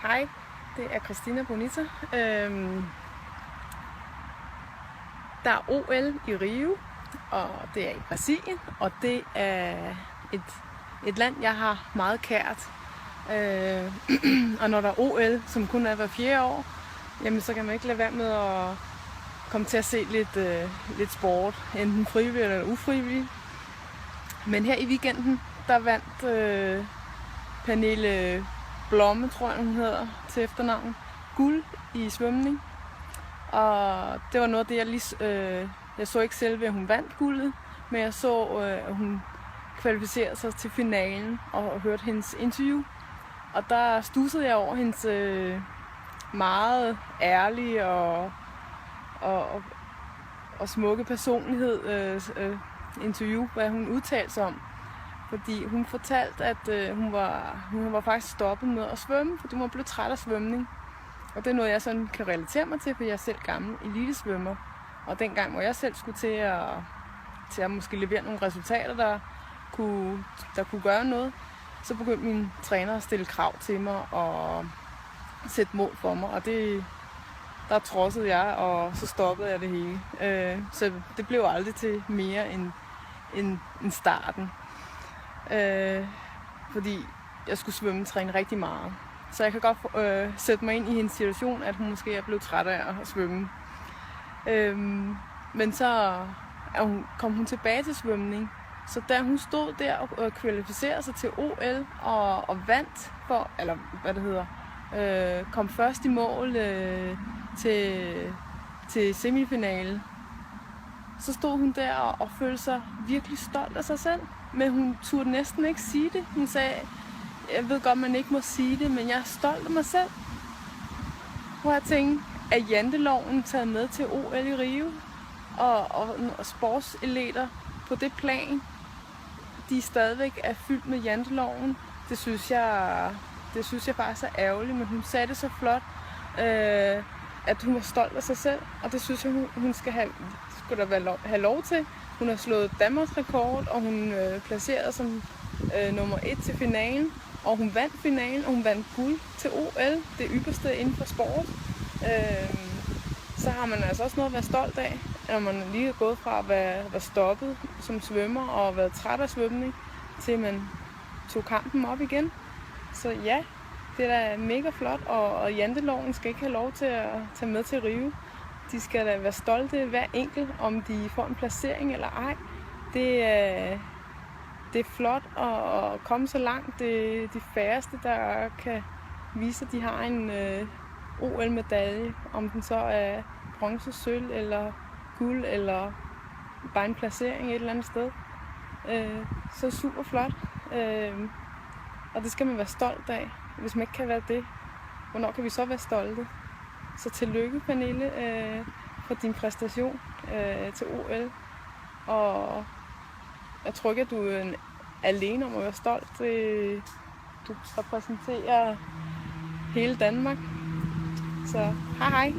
Hej, det er Christina Bonita. Der er OL i Rio, og det er i Brasilien, og det er et land, jeg har meget kært. Og når der er OL, som kun er hver 4. år, jamen så kan man ikke lade være med at komme til at se lidt sport, enten frivillig eller ufrivillig. Men her i weekenden, der vandt Pernille Blomme, tror jeg hun hedder til efternavn, guld i svømning. Og det var noget af det, jeg så ikke selv ved, at hun vandt guldet, men jeg så, at hun kvalificerede sig til finalen og hørte hendes interview. Og der stussede jeg over hendes meget ærlige og smukke personlighed interview, hvad hun udtalte sig om. Fordi hun fortalte, at hun var faktisk stoppet med at svømme, fordi hun var blevet træt af svømning. Og det er noget, jeg sådan kan relatere mig til, for jeg er selv gammel elitesvømmer. Og dengang, hvor jeg selv skulle til at måske levere nogle resultater, der kunne gøre noget, så begyndte min træner at stille krav til mig og sætte mål for mig. Og der trodsede jeg, og så stoppede jeg det hele. Så det blev aldrig til mere end starten. Fordi jeg skulle svømmetræne rigtig meget. Så jeg kan godt sætte mig ind i hendes situation, at hun måske er blevet træt af at svømme. Men så kom hun tilbage til svømning. Så da hun stod der og kvalificerede sig til OL og vandt, kom først i mål til semifinale, så stod hun der og følte sig virkelig stolt af sig selv. Men hun turde næsten ikke sige det. Hun sagde, jeg ved godt, man ikke må sige det, men jeg er stolt af mig selv. Hvor jeg tænkte, er janteloven taget med til OL i Rio? Og sportseleter på det plan, de stadigvæk er fyldt med janteloven. Det synes jeg faktisk er ærgerligt, men hun sagde det så flot, at hun var stolt af sig selv. Og det synes jeg, hun skulle have lov til. Hun har slået Danmarks rekord, og hun placerede som nummer 1 til finalen. Og hun vandt finalen, og hun vandt guld til OL, det ypperste inden for sport. Så har man altså også noget at være stolt af, når man lige er gået fra at være stoppet som svømmer og været træt af svømning, til man tog kampen op igen. Så ja, det er da mega flot, og janteloven skal ikke have lov til at tage med til Rio. De skal da være stolte hver enkelt, om de får en placering eller ej. Det er flot at komme så langt. Det er de færreste, der kan vise, at de har en OL-medalje. Om den så er bronze, sølv eller guld, eller bare en placering et eller andet sted. Så super flot. Og det skal man være stolt af. Hvis man ikke kan være det, hvornår kan vi så være stolte? Så tillykke, Pernille, for din præstation til OL. Og jeg tror ikke, at du er alene om at være stolt. Du repræsenterer hele Danmark. Så hej hej.